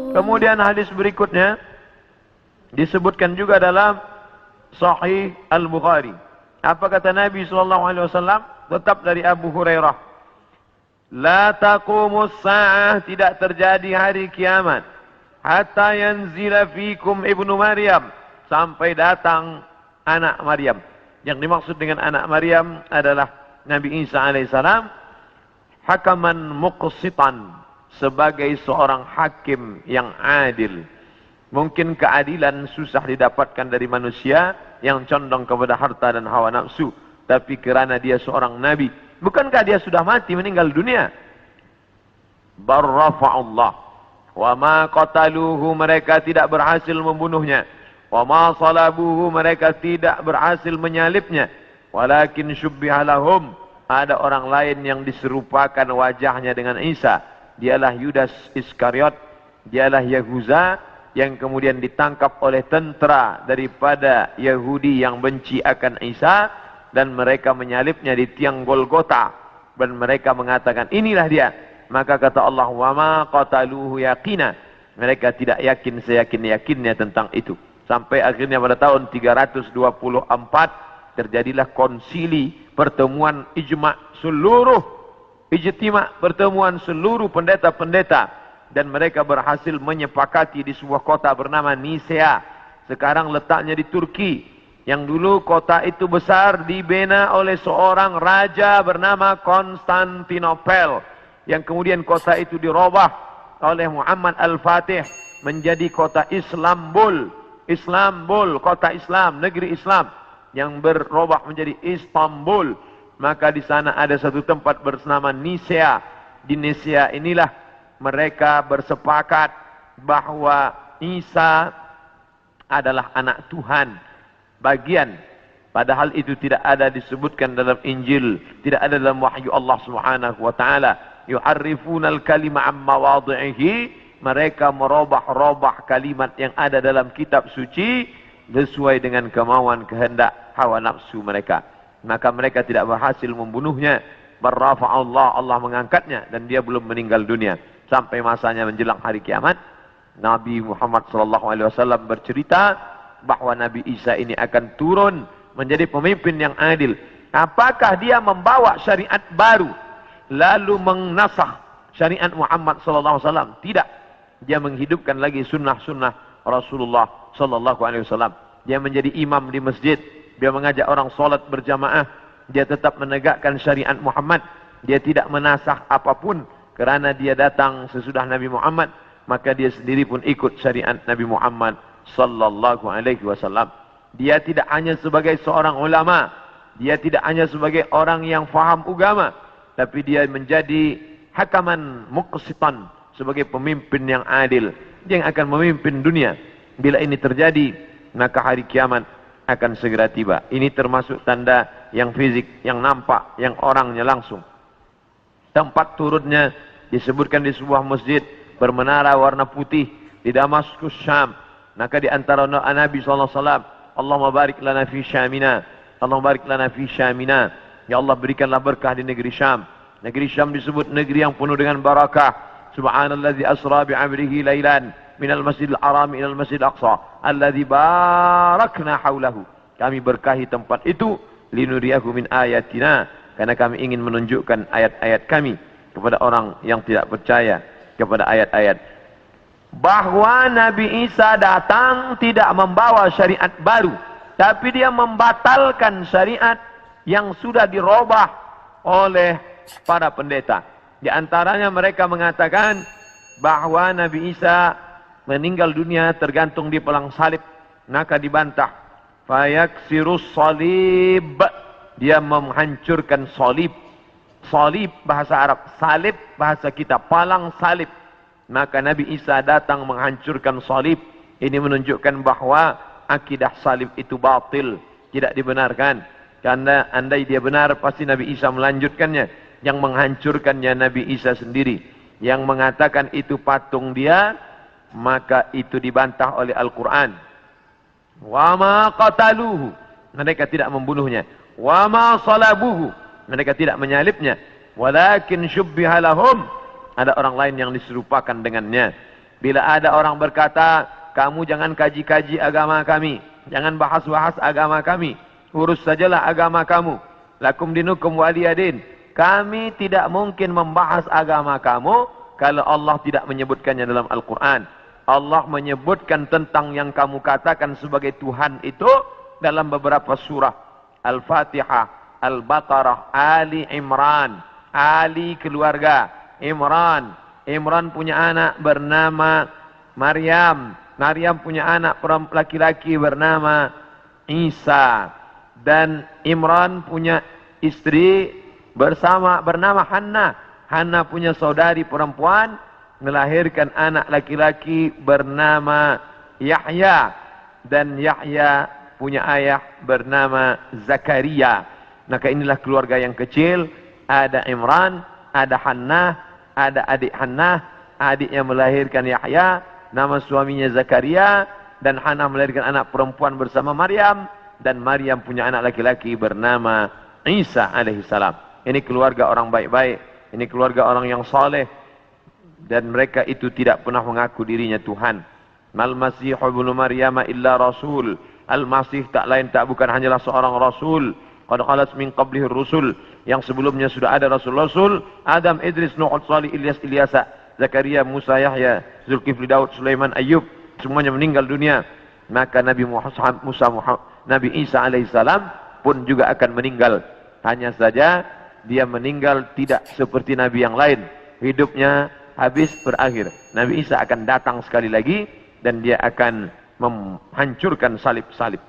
Kemudian hadis berikutnya disebutkan juga dalam Sahih Al-Bukhari. Apa kata Nabi SAW? Tetap dari Abu Hurairah. La taqumus sa'ah, tidak terjadi hari kiamat. Hatta yanzila fikum ibnu Maryam, sampai datang anak Maryam. Yang dimaksud dengan anak Maryam adalah Nabi Isa alaihissalam, hakaman muqsitan, sebagai seorang hakim yang adil. Mungkin keadilan susah didapatkan dari manusia yang condong kepada harta dan hawa nafsu, tapi kerana dia seorang nabi, bukankah dia sudah mati, meninggal dunia? Barrafa'ullah wa ma qataluhu, mereka tidak berhasil membunuhnya. Wa ma salabuhu, mereka tidak berhasil menyalibnya. Walakin syubbiha lahum, ada orang lain yang diserupakan wajahnya dengan Isa. Dialah Yudas Iskariot, dialah Yahuza yang kemudian ditangkap oleh tentara daripada Yahudi yang benci akan Isa, dan mereka menyalibnya di tiang Golgota, dan mereka mengatakan inilah dia. Maka kata Allah, wa ma qataluhu yaqina, mereka tidak yakin seyakin-yakinnya tentang itu. Sampai akhirnya pada tahun 324 terjadilah konsili, pertemuan pertemuan seluruh pendeta-pendeta, dan mereka berhasil menyepakati di sebuah kota bernama Nisea. Sekarang letaknya di Turki. Yang dulu kota itu besar, dibina oleh seorang raja bernama Konstantinopel, yang kemudian kota itu dirubah oleh Muhammad Al-Fatih menjadi kota Islambul. Islambul, kota Islam, negeri Islam, yang berubah menjadi Istanbul. Maka di sana ada satu tempat bernama Nisea. Di Nisea inilah mereka bersepakat bahwa Isa adalah anak Tuhan. Bagian, padahal itu tidak ada disebutkan dalam Injil, tidak ada dalam wahyu Allah Subhanahu wa taala. Yuharrifunal kalima amma wadhihi, mereka merubah-rubah kalimat yang ada dalam kitab suci sesuai dengan kemauan kehendak hawa nafsu mereka. Maka mereka tidak berhasil membunuhnya. Barrafa'allah, Allah mengangkatnya, dan dia belum meninggal dunia. Sampai masanya menjelang hari kiamat, Nabi Muhammad SAW bercerita bahwa Nabi Isa ini akan turun menjadi pemimpin yang adil. Apakah dia membawa syariat baru lalu menasakh syariat Muhammad SAW? Tidak. Dia menghidupkan lagi sunnah-sunnah Rasulullah SAW. Dia menjadi imam di masjid. Dia mengajak orang solat berjamaah. Dia tetap menegakkan syariat Muhammad. Dia tidak menasakh apapun, kerana dia datang sesudah Nabi Muhammad. Maka dia sendiri pun ikut syariat Nabi Muhammad sallallahu alaihi wasallam. Dia tidak hanya sebagai seorang ulama, dia tidak hanya sebagai orang yang faham agama, tapi dia menjadi hakaman muqsitan, sebagai pemimpin yang adil, yang akan memimpin dunia. Bila ini terjadi, maka hari kiamat akan segera tiba. Ini termasuk tanda yang fisik, yang nampak, yang orangnya langsung. Tempat turunnya disebutkan di sebuah masjid bermenara warna putih di Damaskus, Syam. Maka di antara doa Nabi SAW, Allahumma barik lana fi Syamina, Allahumma barik lana fi Syamina. Ya Allah, berikanlah berkah di negeri Syam. Negeri Syam disebut negeri yang penuh dengan barakah. Subhanalladzi asra bi'amrihi lailan minal masjidil haram ilal masjidil aqsa alladzi barakna haulahu. Kami berkahi tempat itu linuriyahu min ayatina, karena kami ingin menunjukkan ayat-ayat kami kepada orang yang tidak percaya kepada ayat-ayat. Bahwa Nabi Isa datang tidak membawa syariat baru, tapi dia membatalkan syariat yang sudah dirubah oleh para pendeta. Di antaranya mereka mengatakan bahwa Nabi Isa meninggal dunia tergantung di pelang salib. Maka dibantah. Fayaksirus salib, dia menghancurkan salib. Salib bahasa Arab, salib bahasa kita, palang salib. Maka Nabi Isa datang menghancurkan salib. Ini menunjukkan bahwa akidah salib itu batil, tidak dibenarkan. Karena andai dia benar, pasti Nabi Isa melanjutkannya. Yang menghancurkannya Nabi Isa sendiri. Yang mengatakan itu patung dia, maka itu dibantah oleh Al-Quran. Wa ma qataluhu, mereka tidak membunuhnya. Wa ma salabuhu, mereka tidak menyalibnya. Walakin syubbiha lahum, ada orang lain yang diserupakan dengannya. Bila ada orang berkata, kamu jangan kaji-kaji agama kami, jangan bahas-bahas agama kami, urus sajalah agama kamu. Lakum dinukum waliyadin. Kami tidak mungkin membahas agama kamu kalau Allah tidak menyebutkannya dalam Al-Quran. Allah menyebutkan tentang yang kamu katakan sebagai Tuhan itu dalam beberapa surah. Al-Fatihah, Al-Baqarah, Ali Imran. Ali keluarga, Imran. Imran punya anak bernama Maryam. Maryam punya anak laki-laki bernama Isa. Dan Imran punya istri bernama Hannah. Hannah punya saudari perempuan, melahirkan anak laki-laki bernama Yahya. Dan Yahya punya ayah bernama Zakaria. Maka inilah keluarga yang kecil. Ada Imran, ada Hannah, ada adik Hannah, adiknya melahirkan Yahya, nama suaminya Zakaria, dan Hannah melahirkan anak perempuan bersama Maryam, dan Maryam punya anak laki-laki bernama Isa alaihissalam. Ini keluarga orang baik-baik, ini keluarga orang yang saleh, dan mereka itu tidak pernah mengaku dirinya Tuhan. Mal Masih ibnu Maryam illa rasul. Al-Masih tak lain tak bukan hanyalah seorang rasul. Qad khalat min qablihi rusul, yang sebelumnya sudah ada rasul-rasul, Adam, Idris, Nuh, Salih, Ilyas, Ilyasa, Zakaria, Musa, Yahya, Zulkifli, Daud, Sulaiman, Ayyub, semuanya meninggal dunia. Maka Nabi Nabi Isa alaihissalam pun juga akan meninggal. Hanya saja dia meninggal tidak seperti Nabi yang lain. Hidupnya habis, berakhir. Nabi Isa akan datang sekali lagi dan dia akan menghancurkan salib-salib.